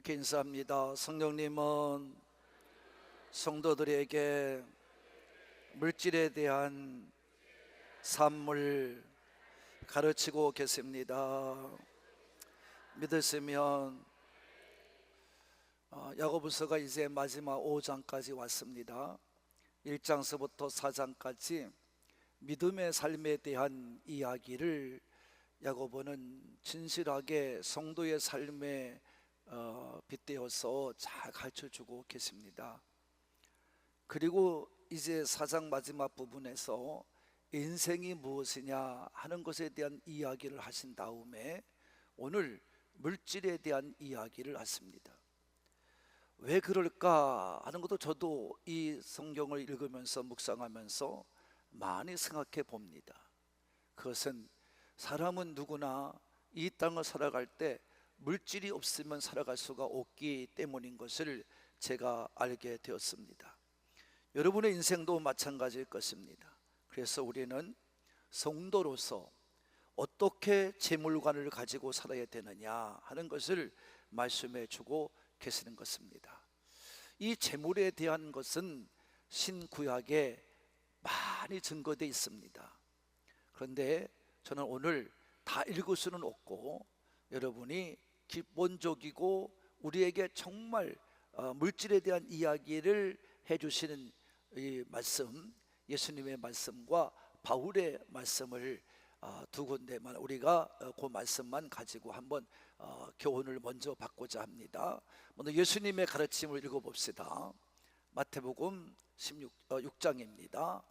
이렇게 인사합니다. 성령님은 성도들에게 물질에 대한 삶을 가르치고 계십니다. 믿으시면 야고보서가 이제 마지막 5장까지 왔습니다. 1장서부터 4장까지 믿음의 삶에 대한 이야기를 야고보는 진실하게 성도의 삶에 빗대어서 잘 가르쳐주고 계십니다. 그리고 이제 4장 마지막 부분에서 인생이 무엇이냐 하는 것에 대한 이야기를 하신 다음에 오늘 물질에 대한 이야기를 하십니다. 왜 그럴까 하는 것도 저도 이 성경을 읽으면서 묵상하면서 많이 생각해 봅니다. 그것은 사람은 누구나 이 땅을 살아갈 때 물질이 없으면 살아갈 수가 없기 때문인 것을 제가 알게 되었습니다. 여러분의 인생도 마찬가지일 것입니다. 그래서 우리는 성도로서 어떻게 재물관을 가지고 살아야 되느냐 하는 것을 말씀해 주고 계시는 것입니다. 이 재물에 대한 것은 신구약에 많이 증거되어 있습니다. 그런데 저는 오늘 다 읽을 수는 없고 여러분이 기본적이고 우리에게 정말 물질에 대한 이야기를 해주시는 이 말씀, 예수님의 말씀과 바울의 말씀을 두 군데만 우리가 그 말씀만 가지고 한번 교훈을 먼저 받고자 합니다. 먼저 예수님의 가르침을 읽어봅시다. 마태복음 6장입니다.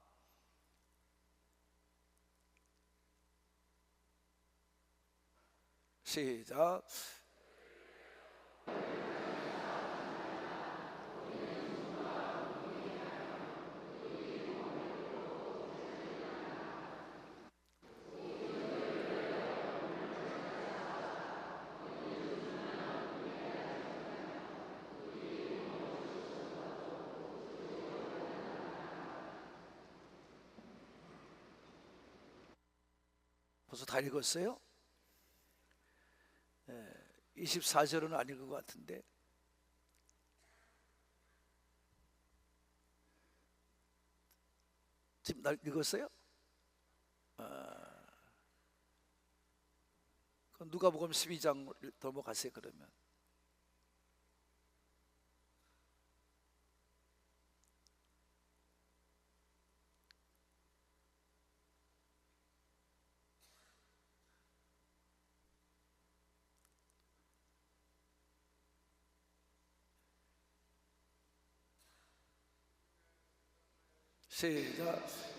시작. 벌써 다 읽었어요? 24절은 아닐 것 같은데 지금 날 읽었어요? 그럼 누가복음 12장 넘어가세요. 그러면 시작.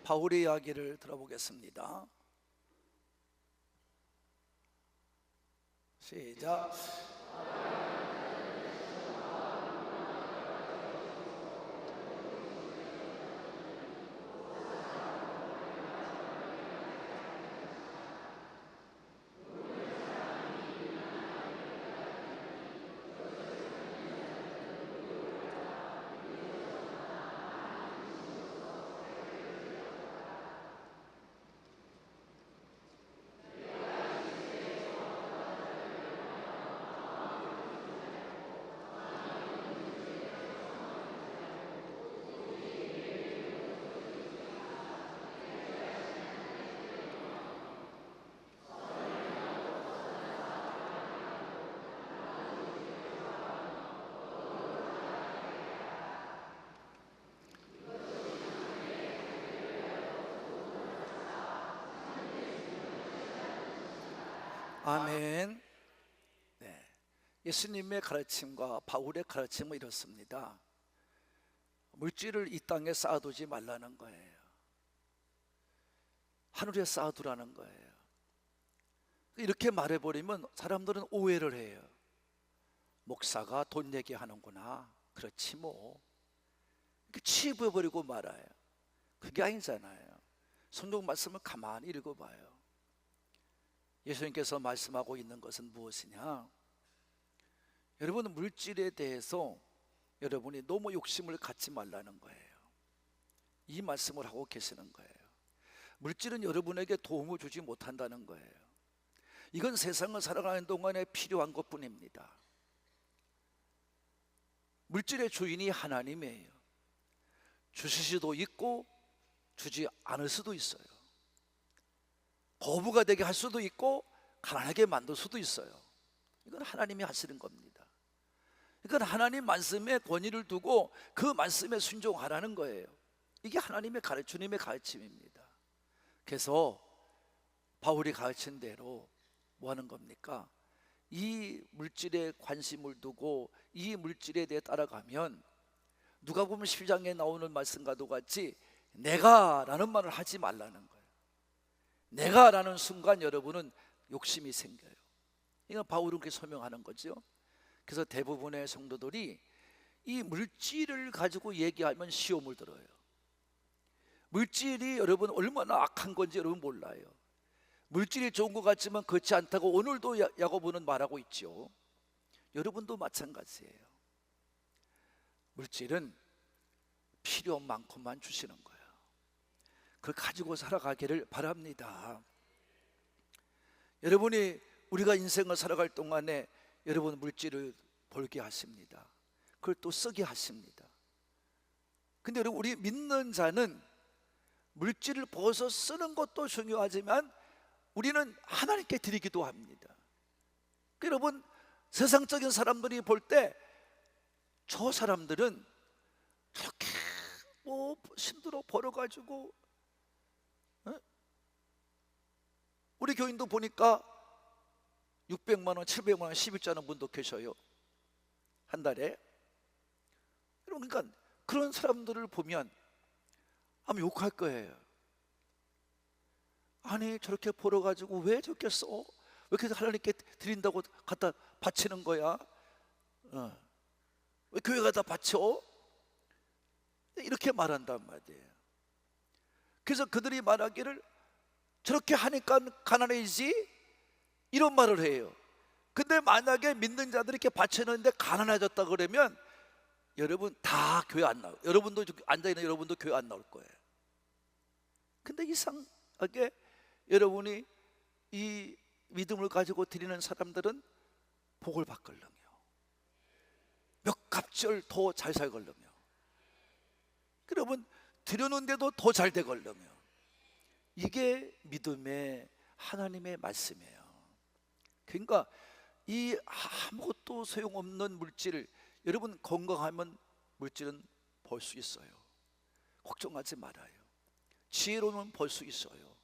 바울의 이야기를 들어보겠습니다. 시작. 아멘. 네. 예수님의 가르침과 바울의 가르침은 이렇습니다. 물질을 이 땅에 쌓아두지 말라는 거예요. 하늘에 쌓아두라는 거예요. 이렇게 말해버리면 사람들은 오해를 해요. 목사가 돈 얘기하는구나. 그렇지 뭐. 이렇게 치부해버리고 말아요. 그게 아니잖아요. 성경 말씀을 가만히 읽어봐요. 예수님께서 말씀하고 있는 것은 무엇이냐? 여러분, 물질에 대해서 여러분이 너무 욕심을 갖지 말라는 거예요. 이 말씀을 하고 계시는 거예요. 물질은 여러분에게 도움을 주지 못한다는 거예요. 이건 세상을 살아가는 동안에 필요한 것뿐입니다. 물질의 주인이 하나님이에요. 주실 수도 있고 주지 않을 수도 있어요. 거부가 되게 할 수도 있고 가난하게 만들 수도 있어요. 이건 하나님이 하시는 겁니다. 이건 하나님 말씀에 권위를 두고 그 말씀에 순종하라는 거예요. 이게 하나님의 주님의 가르침입니다. 그래서 바울이 가르친 대로 뭐 하는 겁니까? 이 물질에 관심을 두고 이 물질에 대해 따라가면 누가복음 12장에 나오는 말씀과도 같이 내가 라는 말을 하지 말라는 거예요. 내가 라는 순간 여러분은 욕심이 생겨요. 이건 바울은 그렇게 설명하는 거죠. 그래서 대부분의 성도들이 이 물질을 가지고 얘기하면 시험을 들어요. 물질이 여러분 얼마나 악한 건지 여러분 몰라요. 물질이 좋은 것 같지만 그렇지 않다고 오늘도 야고보는 말하고 있죠. 여러분도 마찬가지예요. 물질은 필요 많고만 주시는 거예요. 그걸 가지고 살아가기를 바랍니다. 여러분이 우리가 인생을 살아갈 동안에 여러분 물질을 벌게 하십니다. 그걸 또 쓰게 하십니다. 근데 여러분, 우리 믿는 자는 물질을 벌어서 쓰는 것도 중요하지만 우리는 하나님께 드리기도 합니다. 여러분, 세상적인 사람들이 볼 때 저 사람들은 저렇게 뭐 힘들어 벌어가지고, 우리 교인도 보니까 600만 원, 700만 원 11조 하는 분도 계셔요. 한 달에. 여러분, 그러니까 그런 사람들을 보면 아마 욕할 거예요. 아니, 저렇게 벌어가지고 왜 저렇게 써? 왜 이렇게 하나님께 드린다고 갖다 바치는 거야? 왜 교회 가다 바쳐? 이렇게 말한단 말이에요. 그래서 그들이 말하기를 저렇게 하니까 가난해지지? 이런 말을 해요. 근데 만약에 믿는 자들이 이렇게 바치는데 가난해졌다 그러면 여러분 다 교회 안 나와요. 여러분도 앉아있는 여러분도 교회 안 나올 거예요. 근데 이상하게 여러분이 이 믿음을 가지고 드리는 사람들은 복을 받걸렁요. 몇 갑절 더 잘 살걸렁요. 여러분, 드려놓은데도 더 잘 되걸렁요. 이게 믿음의 하나님의 말씀이에요. 그러니까 이 아무것도 소용없는 물질, 여러분 건강하면 물질은 벌 수 있어요. 걱정하지 말아요. 지혜로는 벌 수 있어요.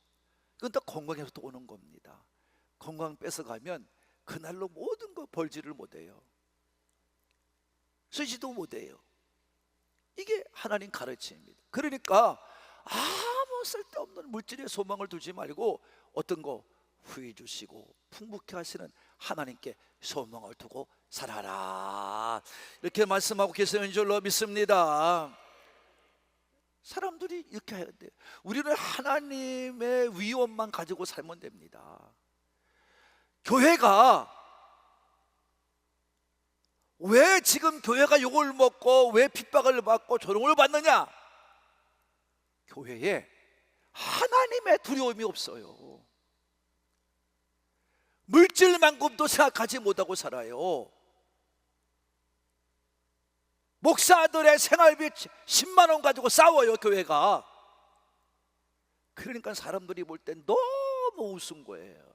이건 다 건강에서 또 오는 겁니다. 건강 뺏어가면 그날로 모든 거 벌지를 못해요. 쓰지도 못해요. 이게 하나님 가르침입니다. 그러니까 아무 쓸데없는 물질에 소망을 두지 말고 어떤 거 후히 주시고 풍부케 하시는 하나님께 소망을 두고 살아라, 이렇게 말씀하고 계시는 줄로 믿습니다. 사람들이 이렇게 해야 돼요. 우리는 하나님의 위엄만 가지고 살면 됩니다. 교회가 왜 지금 교회가 욕을 먹고 왜 핍박을 받고 조롱을 받느냐? 교회에 하나님의 두려움이 없어요. 물질만큼도 생각하지 못하고 살아요. 목사들의 생활비 10만 원 가지고 싸워요, 교회가. 그러니까 사람들이 볼 때 너무 우스운 거예요.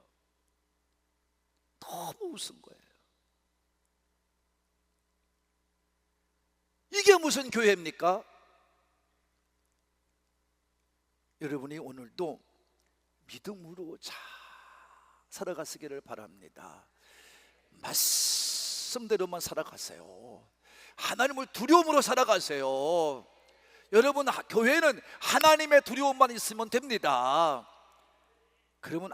너무 우스운 거예요. 이게 무슨 교회입니까? 여러분이 오늘도 믿음으로 잘 살아가시기를 바랍니다. 말씀대로만 살아가세요. 하나님을 두려움으로 살아가세요. 여러분, 교회는 하나님의 두려움만 있으면 됩니다. 그러면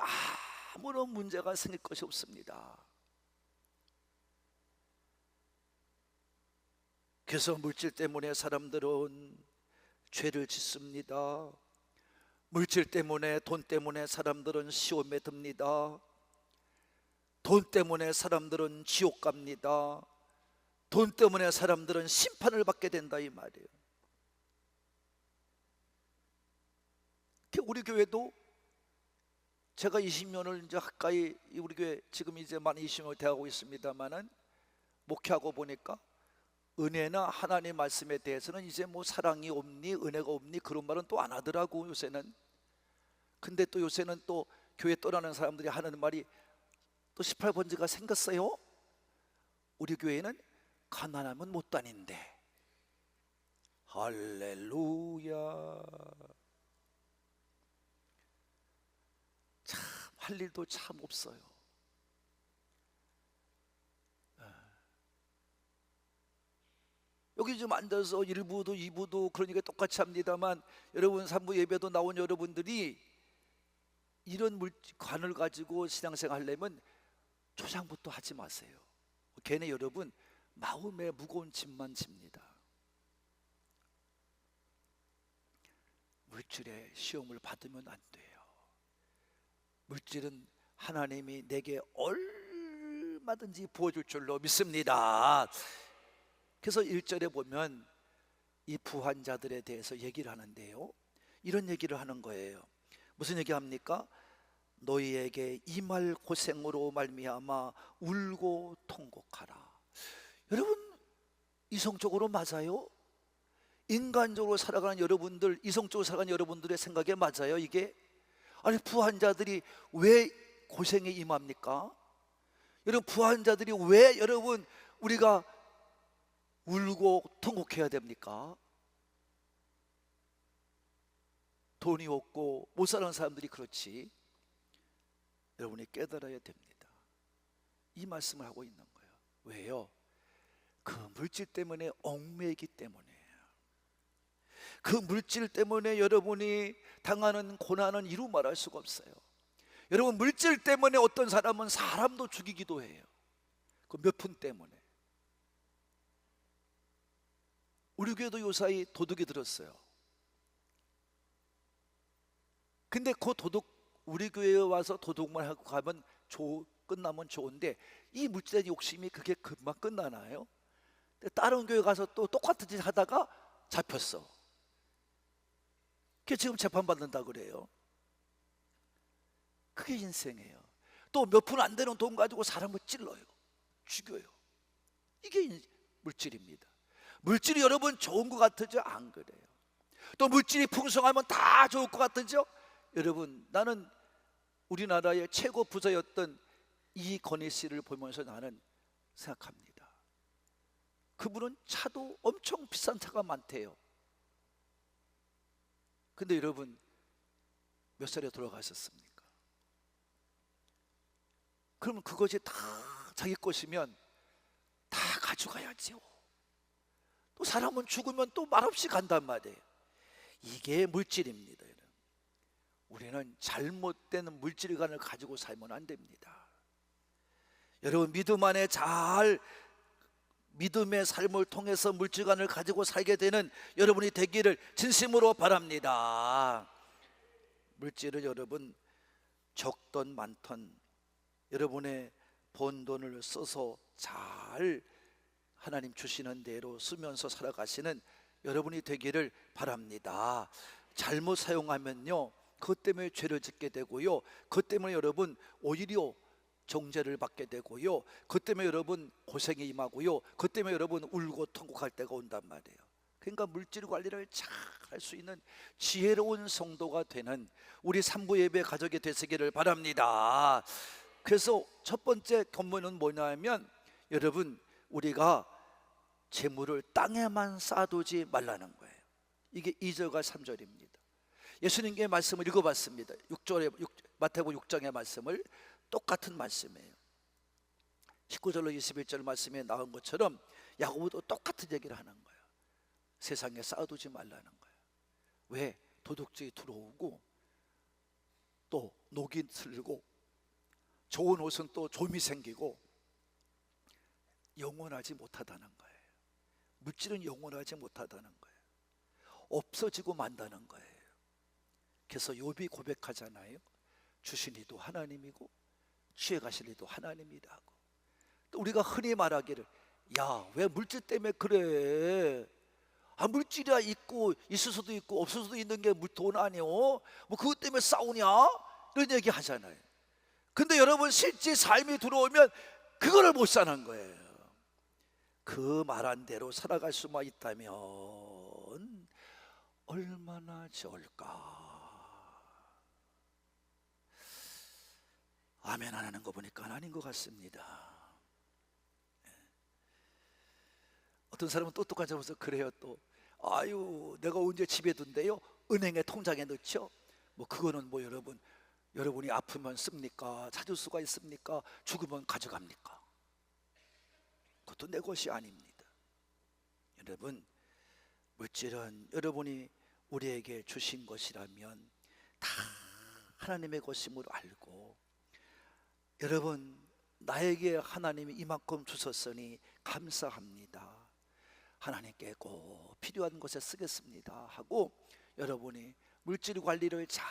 아무런 문제가 생길 것이 없습니다. 그래서 물질 때문에 사람들은 죄를 짓습니다. 물질 때문에, 돈 때문에 사람들은 시험에 듭니다. 돈 때문에 사람들은 지옥 갑니다. 돈 때문에 사람들은 심판을 받게 된다, 이 말이에요. 우리 교회도 제가 20년을 이제 가까이 우리 교회 지금 이제 만 20년을 돼가고 있습니다만은 목회하고 보니까 은혜나 하나님 말씀에 대해서는 이제 뭐 사랑이 없니 은혜가 없니 그런 말은 또 안 하더라고 요새는. 근데 또 요새는 또 교회 떠나는 사람들이 하는 말이 또 18번지가 생겼어요. 우리 교회는 가난하면 못 다닌대. 할렐루야. 참 할 일도 참 없어요. 여기 좀 앉아서 1부도 2부도 그러니까 똑같이 합니다만 여러분 3부 예배도 나온 여러분들이 이런 관을 가지고 신앙생활 하려면 초장부터 하지 마세요. 걔네 여러분 마음에 무거운 짐만 집니다. 물질의 시험을 받으면 안 돼요. 물질은 하나님이 내게 얼마든지 부어줄 줄로 믿습니다. 그래서 1절에 보면 이 부한자들에 대해서 얘기를 하는데요, 이런 얘기를 하는 거예요. 무슨 얘기합니까? 너희에게 이 말 고생으로 말미암아 울고 통곡하라. 여러분, 이성적으로 맞아요? 인간적으로 살아가는 여러분들, 이성적으로 살아가는 여러분들의 생각에 맞아요 이게? 아니, 부한자들이 왜 고생에 임합니까? 여러분, 부한자들이 왜 여러분 우리가 울고 통곡해야 됩니까? 돈이 없고 못 사는 사람들이 그렇지. 여러분이 깨달아야 됩니다. 이 말씀을 하고 있는 거예요. 왜요? 그 물질 때문에 얽매이기 때문에. 그 물질 때문에 여러분이 당하는 고난은 이루 말할 수가 없어요. 여러분, 물질 때문에 어떤 사람은 사람도 죽이기도 해요. 그 몇 푼 때문에. 우리 교회도 요사이 도둑이 들었어요. 근데 그 도둑, 우리 교회에 와서 도둑만 하고 가면 끝나면 좋은데 이 물질의 욕심이 그게 금방 끝나나요? 다른 교회 가서 또 똑같은 짓 하다가 잡혔어. 그게 지금 재판받는다 그래요. 그게 인생이에요. 또 몇 푼 안 되는 돈 가지고 사람을 찔러요, 죽여요. 이게 물질입니다. 물질이 여러분 좋은 것 같으죠? 안 그래요. 또 물질이 풍성하면 다 좋을 것 같으죠? 여러분, 나는 우리나라의 최고 부자였던 이건희 씨를 보면서 나는 생각합니다. 그분은 차도 엄청 비싼 차가 많대요. 근데 여러분, 몇 살에 돌아가셨습니까? 그러면 그것이 다 자기 것이면 다 가져가야죠. 또 사람은 죽으면 또 말없이 간단 말이에요. 이게 물질입니다. 여러분, 우리는 잘못된 물질관을 가지고 살면 안 됩니다. 여러분, 믿음 안에 잘 믿음의 삶을 통해서 물질관을 가지고 살게 되는 여러분이 되기를 진심으로 바랍니다. 물질은 여러분 적던 많던 여러분의 번 돈을 써서 잘 하나님 주시는 대로 쓰면서 살아가시는 여러분이 되기를 바랍니다. 잘못 사용하면요, 그것 때문에 죄를 짓게 되고요, 그것 때문에 여러분 오히려 정죄를 받게 되고요, 그것 때문에 여러분 고생이 임하고요, 그것 때문에 여러분 울고 통곡할 때가 온단 말이에요. 그러니까 물질 관리를 잘 할 수 있는 지혜로운 성도가 되는 우리 3부 예배 가족이 되시기를 바랍니다. 그래서 첫 번째 견문은 뭐냐면 여러분, 우리가 재물을 땅에만 쌓아두지 말라는 거예요. 이게 2절과 3절입니다. 예수님의 말씀을 읽어봤습니다. 6절에 마태복음 6장의 말씀을 똑같은 말씀이에요. 19절로 21절 말씀에 나온 것처럼 야고보도 똑같은 얘기를 하는 거예요. 세상에 쌓아두지 말라는 거예요. 왜? 도둑질이 들어오고 또 녹이 슬고 좋은 옷은 또 좀이 생기고 영원하지 못하다는 거예요. 물질은 영원하지 못하다는 거예요. 없어지고 만다는 거예요. 그래서 욥이 고백하잖아요. 주신 이도 하나님이고 취해가실 이도 하나님이다 하고, 또 우리가 흔히 말하기를 야, 왜 물질 때문에 그래? 물질이야 있고 있을 수도 있고 없을 수도 있는 게 돈 아니요? 뭐 그것 때문에 싸우냐? 이런 얘기 하잖아요. 근데 여러분 실제 삶이 들어오면 그거를 못 사는 거예요. 그 말한 대로 살아갈 수만 있다면 얼마나 좋을까. 아멘 안 하는 거 보니까 아닌 것 같습니다. 어떤 사람은 똑똑한 점에서 그래요. 또 아유 내가 언제 집에 둔대요? 은행에 통장에 넣죠. 뭐 그거는 뭐 여러분이 아프면 씁니까? 찾을 수가 있습니까? 죽으면 가져갑니까? 그것도 내 것이 아닙니다. 여러분 물질은 여러분이 우리에게 주신 것이라면 다 하나님의 것임을 알고, 여러분 나에게 하나님이 이만큼 주셨으니 감사합니다, 하나님께 꼭 필요한 것에 쓰겠습니다 하고 여러분이 물질 관리를 잘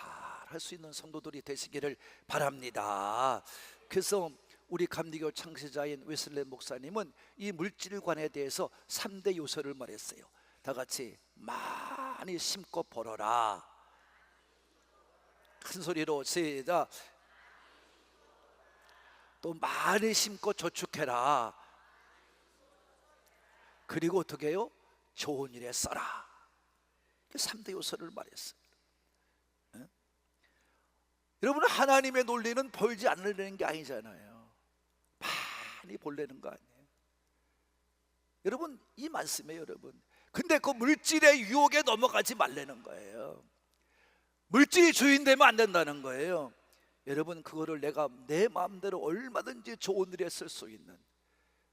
할 수 있는 성도들이 되시기를 바랍니다. 그래서 우리 감리교 창시자인 웨슬레 목사님은 이 물질관에 대해서 3대 요소를 말했어요. 다 같이 많이 심고 벌어라. 큰 소리로 시작. 또 많이 심고 저축해라. 그리고 어떻게 해요? 좋은 일에 써라. 3대 요소를 말했어요. 여러분 하나님의 논리는 벌지 않으려는 게 아니잖아요. 많이 벌려는 거 아니에요. 여러분 이 말씀이에요 여러분. 근데 그 물질의 유혹에 넘어가지 말라는 거예요. 물질이 주인 되면 안 된다는 거예요. 여러분 그거를 내가 내 마음대로 얼마든지 좋은 일에 쓸 수 있는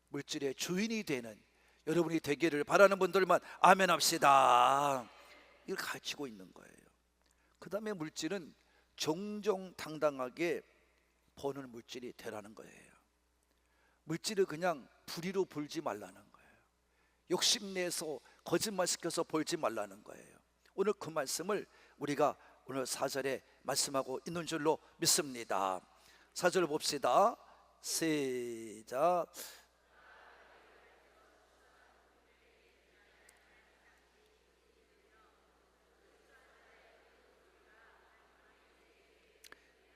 물질의 주인이 되는 여러분이 되기를 바라는 분들만 아멘 합시다. 이걸 가르치고 있는 거예요. 그 다음에 물질은 정정당당하게 버는 물질이 되라는 거예요. 물질을 그냥 불의로 벌지 말라는 거예요. 욕심내서 거짓말시켜서 벌지 말라는 거예요. 오늘 그 말씀을 우리가 오늘 4절에 말씀하고 있는 줄로 믿습니다. 4절 봅시다. 시작.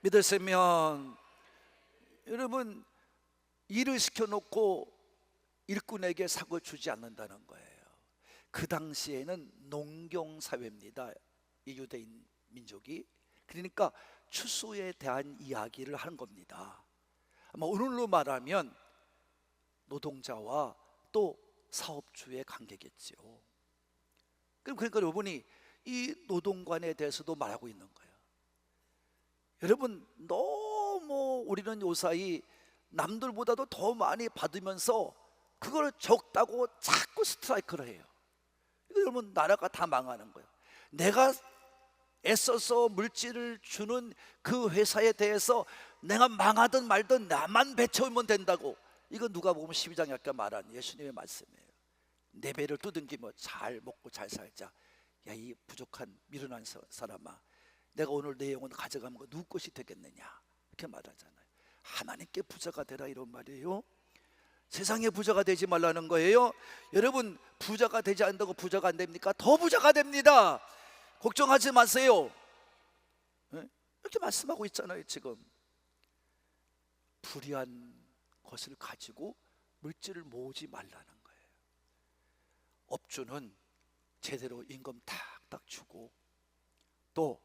믿으시면 여러분 일을 시켜놓고 일꾼에게 삭을 주지 않는다는 거예요. 그 당시에는 농경사회입니다, 이 유대인 민족이. 그러니까 추수에 대한 이야기를 하는 겁니다. 아마 오늘로 말하면 노동자와 또 사업주의 관계겠죠. 그러니까 여러분이 이 노동관에 대해서도 말하고 있는 거예요. 여러분 너무 우리는 요사이 남들보다도 더 많이 받으면서 그걸 적다고 자꾸 스트라이크를 해요. 여러분 나라가 다 망하는 거예요. 내가 애써서 물질을 주는 그 회사에 대해서 내가 망하든 말든 나만 배쳐오면 된다고. 이거 누가 보면 12장에 아까 말한 예수님의 말씀이에요. 내 배를 두둥기며 잘 먹고 잘 살자. 야 이 부족한 미련한 사람아, 내가 오늘 내 영혼 가져가는 거 누구 것이 되겠느냐 이렇게 말하잖아요. 하나님께 부자가 되라 이런 말이에요. 세상에 부자가 되지 말라는 거예요. 여러분 부자가 되지 않는다고 부자가 안 됩니까? 더 부자가 됩니다. 걱정하지 마세요. 이렇게 말씀하고 있잖아요. 지금 불의한 것을 가지고 물질을 모으지 말라는 거예요. 업주는 제대로 임금 탁탁 주고, 또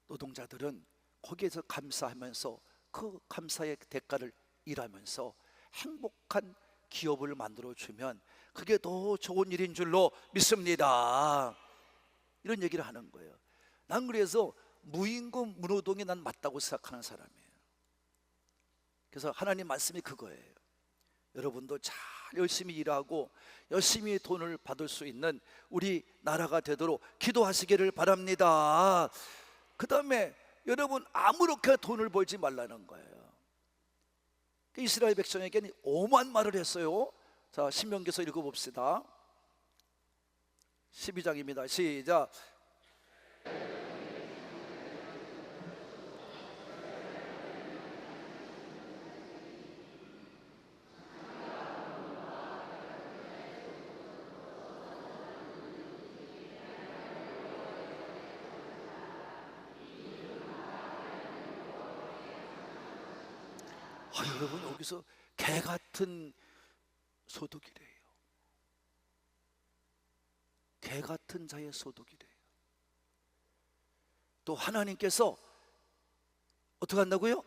노동자들은 거기에서 감사하면서 그 감사의 대가를 일하면서 행복한 기업을 만들어주면 그게 더 좋은 일인 줄로 믿습니다. 이런 얘기를 하는 거예요. 난 그래서 무임금 무노동이 난 맞다고 생각하는 사람이에요. 그래서 하나님 말씀이 그거예요. 여러분도 잘 열심히 일하고 열심히 돈을 받을 수 있는 우리 나라가 되도록 기도하시기를 바랍니다. 그 다음에 여러분, 아무렇게 돈을 벌지 말라는 거예요. 이스라엘 백성에게는 오만 말을 했어요. 자, 신명기서 읽어봅시다. 12장입니다 시작. 여러분, 여기서 개 같은 소득이래요. 개 같은 자의 소득이래요. 또 하나님께서 어떻게 한다고요?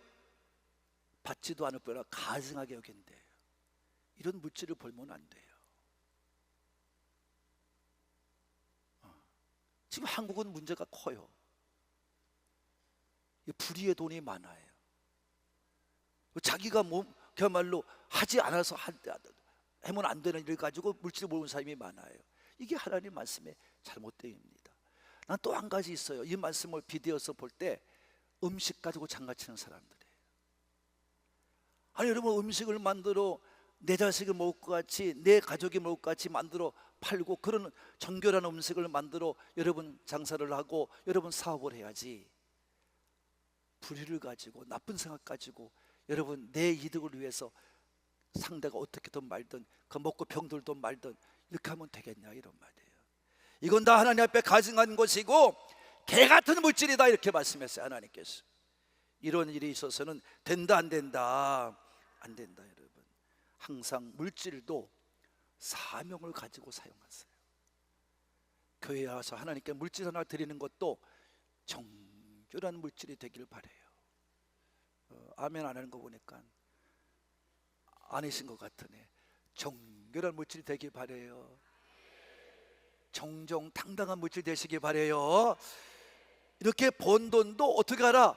받지도 않을 거라 가증하게 여긴대요. 이런 물질을 벌면 안 돼요. 지금 한국은 문제가 커요. 불의의 돈이 많아요. 자기가 그야말로 하지 않아서 하면 안 되는 일을 가지고 물질을 모으는 사람이 많아요. 이게 하나님 말씀의 잘못됨입니다. 난 또 한 가지 있어요. 이 말씀을 비디오에서 볼 때 음식 가지고 장가치는 사람들이에요. 아니 여러분, 음식을 만들어 내 자식이 먹을 것 같이, 내 가족이 먹을 것 같이 만들어 팔고, 그런 정결한 음식을 만들어 여러분 장사를 하고 여러분 사업을 해야지, 불의를 가지고 나쁜 생각 가지고 여러분 내 이득을 위해서 상대가 어떻게든 말든 그 먹고 병들든 말든 이렇게 하면 되겠냐, 이런 말이에요. 이건 다 하나님 앞에 가증한 것이고 개 같은 물질이다, 이렇게 말씀했어요. 하나님께서 이런 일이 있어서는 된다, 안 된다, 안 된다. 여러분, 항상 물질도 사명을 가지고 사용하세요. 교회에 와서 하나님께 물질 하나 드리는 것도 정결한 물질이 되길 바라요. 아멘 안 하는 거 보니까 아니신 것 같으네. 정결한 물질이 되길 바라요. 정정당당한 물질 되시길 바라요. 이렇게 번 돈도 어떻게 하라?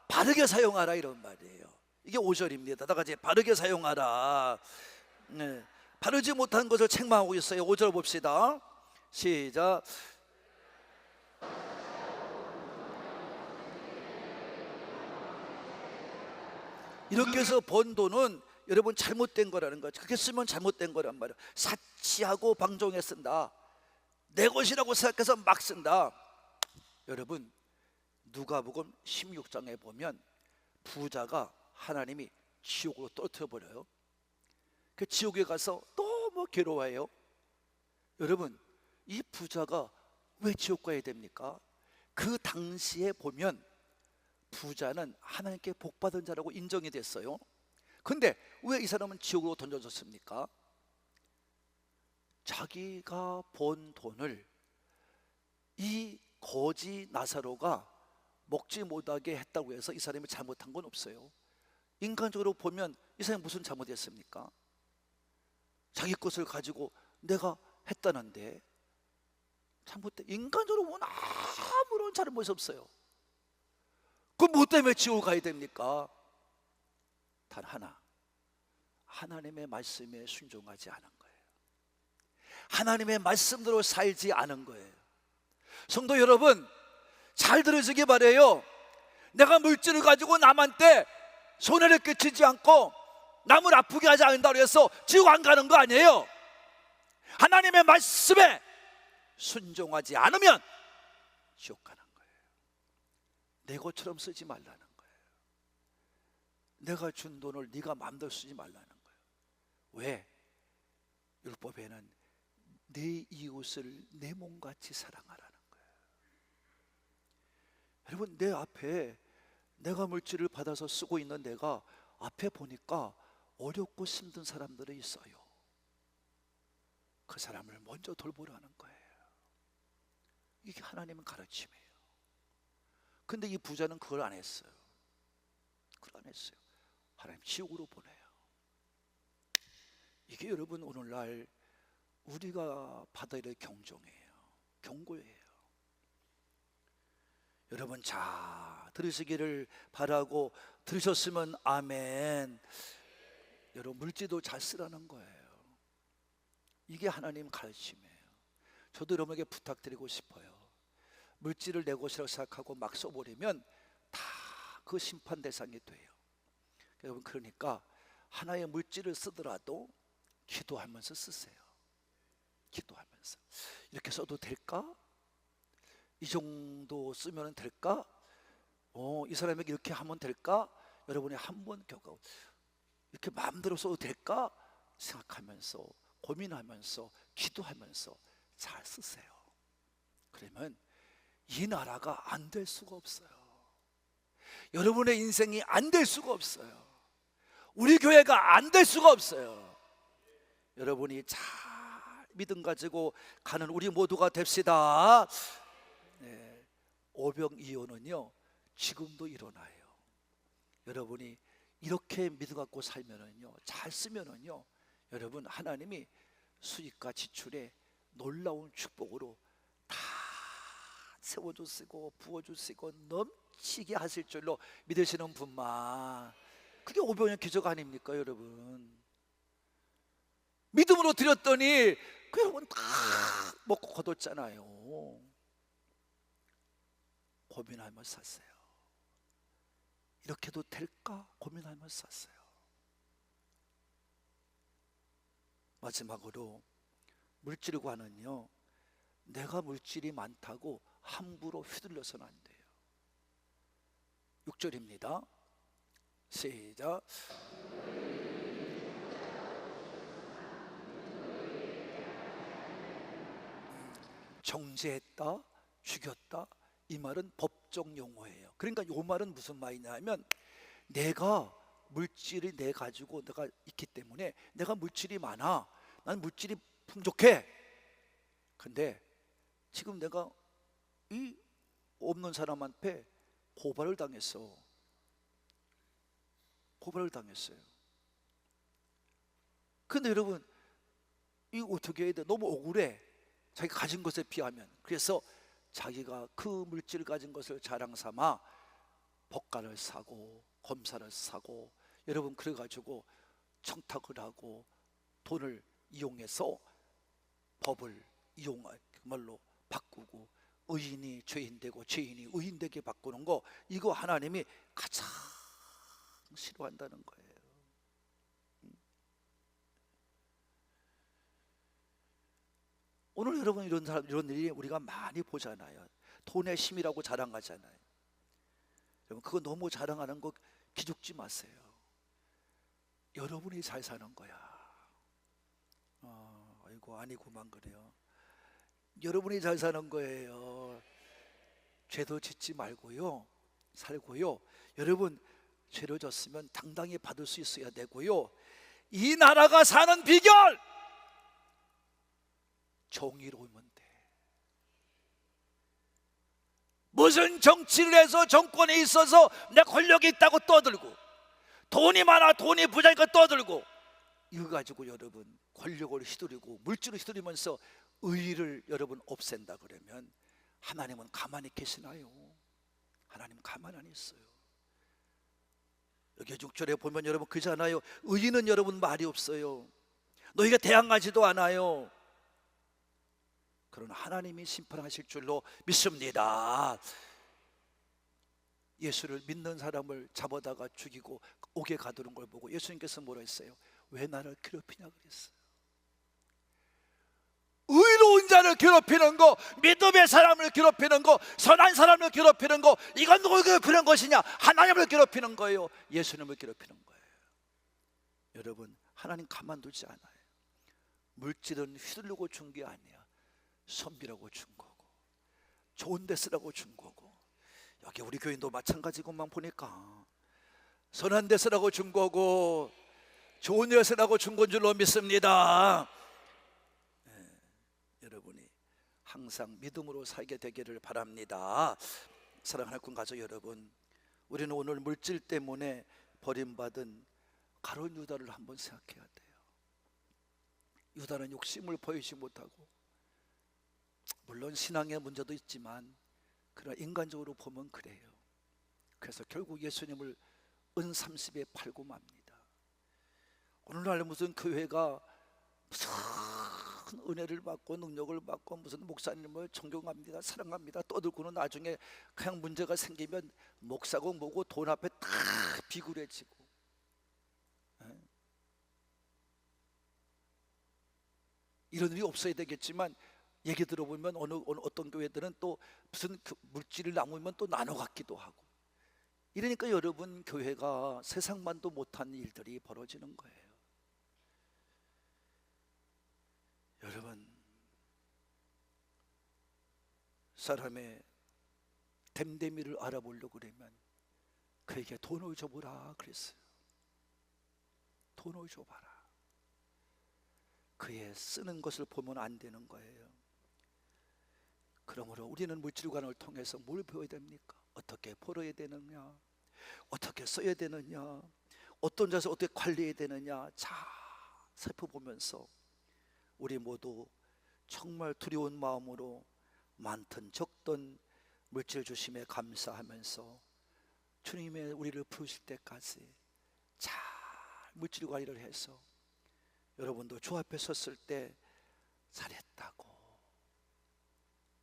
바르게 사용하라, 이런 말이에요. 이게 5절입니다. 다 같이 바르게 사용하라. 네. 바르지 못한 것을 책망하고 있어요. 5절 봅시다. 시작. 이렇게 해서 번 돈은 여러분 잘못된 거라는 거죠. 그렇게 쓰면 잘못된 거란 말이에요. 사치하고 방종해 쓴다, 내 것이라고 생각해서 막 쓴다. 여러분, 누가복음 16장에 보면 부자가 하나님이 지옥으로 떨어뜨려 버려요. 그 지옥에 가서 너무 괴로워해요. 여러분, 이 부자가 왜 지옥 가야 됩니까? 그 당시에 보면 부자는 하나님께 복받은 자라고 인정이 됐어요. 근데 왜 이 사람은 지옥으로 던져졌습니까? 자기가 번 돈을 이 거지 나사로가 먹지 못하게 했다고 해서 이 사람이 잘못한 건 없어요. 인간적으로 보면 이 사람이 무슨 잘못했습니까? 자기 것을 가지고 내가 했다는데 잘못된, 인간적으로 보면 아무런 잘못이 없어요. 그럼 뭐 때문에 지옥 가야 됩니까? 단 하나, 하나님의 말씀에 순종하지 않은 거예요. 하나님의 말씀대로 살지 않은 거예요. 성도 여러분, 잘 들으시기 바라요. 내가 물질을 가지고 남한테 손해를 끼치지 않고 남을 아프게 하지 않는다고 해서 지옥 안 가는 거 아니에요. 하나님의 말씀에 순종하지 않으면 지옥 가는 거예요. 내 것처럼 쓰지 말라는 거예요. 내가 준 돈을 네가 마음대로 쓰지 말라는 거예요. 왜? 율법에는 내 이웃을 내 몸같이 사랑하라는 거예요. 여러분, 내 앞에 내가 물질을 받아서 쓰고 있는 내가 앞에 보니까 어렵고 힘든 사람들이 있어요. 그 사람을 먼저 돌보라는 거예요. 이게 하나님의 가르침이에요. 근데 이 부자는 그걸 안 했어요. 그걸 안 했어요. 하나님 지옥으로 보내요. 이게 여러분 오늘날 우리가 받아야 될 경종이에요. 경고예요. 여러분 잘 들으시기를 바라고 들으셨으면 아멘. 여러분, 물질도 잘 쓰라는 거예요. 이게 하나님 가르침이에요. 저도 여러분에게 부탁드리고 싶어요. 물질을 내 것이라고 생각하고 막 써버리면 다 그 심판 대상이 돼요. 여러분, 그러니까 하나의 물질을 쓰더라도 기도하면서 쓰세요. 기도하면서. 이렇게 써도 될까? 이 정도 쓰면 될까? 이 사람에게 이렇게 하면 될까? 여러분이 한번 겪어 이렇게 마음대로 써도 될까? 생각하면서, 고민하면서, 기도하면서 잘 쓰세요. 그러면 이 나라가 안 될 수가 없어요. 여러분의 인생이 안 될 수가 없어요. 우리 교회가 안 될 수가 없어요. 여러분이 잘 믿음 가지고 가는 우리 모두가 됩시다. 네, 오병이어는요 지금도 일어나요. 여러분이 이렇게 믿음 갖고 살면은요, 잘 쓰면은요, 여러분 하나님이 수입과 지출에 놀라운 축복으로 다 세워주시고 부어주시고 넘치게 하실 줄로 믿으시는 분만. 그게 오병이어 기적 아닙니까 여러분? 믿음으로 드렸더니 그 여러분 다 먹고 거뒀잖아요. 고민하면서 사세요. 이렇게도 될까 고민하면서 사세요. 마지막으로 물질과는요, 내가 물질이 많다고 함부로 휘둘려서는 안 돼요. 6절입니다. 시작. 정죄했다, 죽였다, 이 말은 법정 용어예요. 그러니까 이 말은 무슨 말이냐면, 내가 물질이 내 가지고 내가 있기 때문에 내가 물질이 많아, 난 물질이 풍족해. 근데 지금 내가 이 없는 사람한테 고발을 당했어. 고발을 당했어요. 근데 여러분, 이 어떻게 해야 돼? 너무 억울해. 자기가 가진 것에 비하면. 그래서 자기가 그 물질을 가진 것을 자랑 삼아 법관을 사고 검사를 사고, 여러분 그래가지고 청탁을 하고 돈을 이용해서 법을 이용할 말로 바꾸고, 의인이 죄인 되고 죄인이 의인 되게 바꾸는 거, 이거 하나님이 가장 싫어한다는 거예요. 오늘 여러분 이런 사람, 이런 일이 우리가 많이 보잖아요. 돈의 힘이라고 자랑하잖아요. 여러분 그거 너무 자랑하는 거 기죽지 마세요. 여러분이 잘 사는 거야. 아이고 아니구만 그래요. 여러분이 잘 사는 거예요. 죄도 짓지 말고요, 살고요. 여러분 죄를 졌으면 당당히 받을 수 있어야 되고요. 이 나라가 사는 비결, 정의로우면 돼. 무슨 정치를 해서 정권에 있어서 내 권력이 있다고 떠들고, 돈이 많아 돈이 부자니까 떠들고, 이거 가지고 여러분 권력을 휘두르고 물질을 휘두르면서 의의를 여러분 없앤다 그러면 하나님은 가만히 계시나요? 하나님 가만히 안 있어요. 여기 6절에 보면 여러분 그잖아요. 의의는 여러분 말이 없어요. 너희가 대항하지도 않아요. 그러나 하나님이 심판하실 줄로 믿습니다. 예수를 믿는 사람을 잡아다가 죽이고 옥에 가두는 걸 보고 예수님께서 뭐라 했어요? 왜 나를 괴롭히냐 그랬어요. 의로운 자를 괴롭히는 거, 믿음의 사람을 괴롭히는 거, 선한 사람을 괴롭히는 거, 이건 누굴 괴롭히는 것이냐? 하나님을 괴롭히는 거예요. 예수님을 괴롭히는 거예요. 여러분 하나님 가만두지 않아요. 물질은 휘둘르고 준 게 아니야. 선비라고 준 거고, 좋은 데 쓰라고 준 거고, 여기 우리 교인도 마찬가지고만 보니까 선한 데 쓰라고 준 거고 좋은 데 쓰라고 준 건 줄로 믿습니다. 여러분이 항상 믿음으로 살게 되기를 바랍니다. 사랑하는 꿈 가족 여러분, 우리는 오늘 물질 때문에 버림받은 가룟 유다를 한번 생각해야 돼요. 유다는 욕심을 버리지 못하고, 물론 신앙의 문제도 있지만 그러나 인간적으로 보면 그래요. 그래서 결국 예수님을 은 30에 팔고 맙니다. 오늘날 무슨 교회가 무슨 은혜를 받고 능력을 받고 무슨 목사님을 존경합니다, 사랑합니다 떠들고는 나중에 그냥 문제가 생기면 목사고 뭐고 돈 앞에 다 비굴해지고, 이런 일이 없어야 되겠지만 얘기 들어보면 어떤 교회들은 또 무슨 물질을 남으면 또 나눠 갖기도 하고, 이러니까 여러분 교회가 세상만도 못한 일들이 벌어지는 거예요. 여러분, 사람의 됨됨이를 알아보려고 그러면 그에게 돈을 줘보라 그랬어요. 돈을 줘봐라. 그의 쓰는 것을 보면 안 되는 거예요. 그러므로 우리는 물질관을 통해서 뭘 배워야 됩니까? 어떻게 벌어야 되느냐, 어떻게 써야 되느냐, 어떤 자세 어떻게 관리해야 되느냐 잘 살펴보면서 우리 모두 정말 두려운 마음으로 많든 적든 물질 주심에 감사하면서 주님의 우리를 부르실 때까지 잘 물질 관리를 해서 여러분도 주 앞에 섰을 때 잘했다고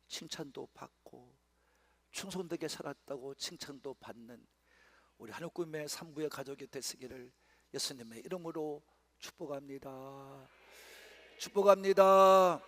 칭찬도 받고 충성되게 살았다고 칭찬도 받는 우리 하늘꿈의 산부의 가족이 되시기를 예수님의 이름으로 축복합니다. 축복합니다.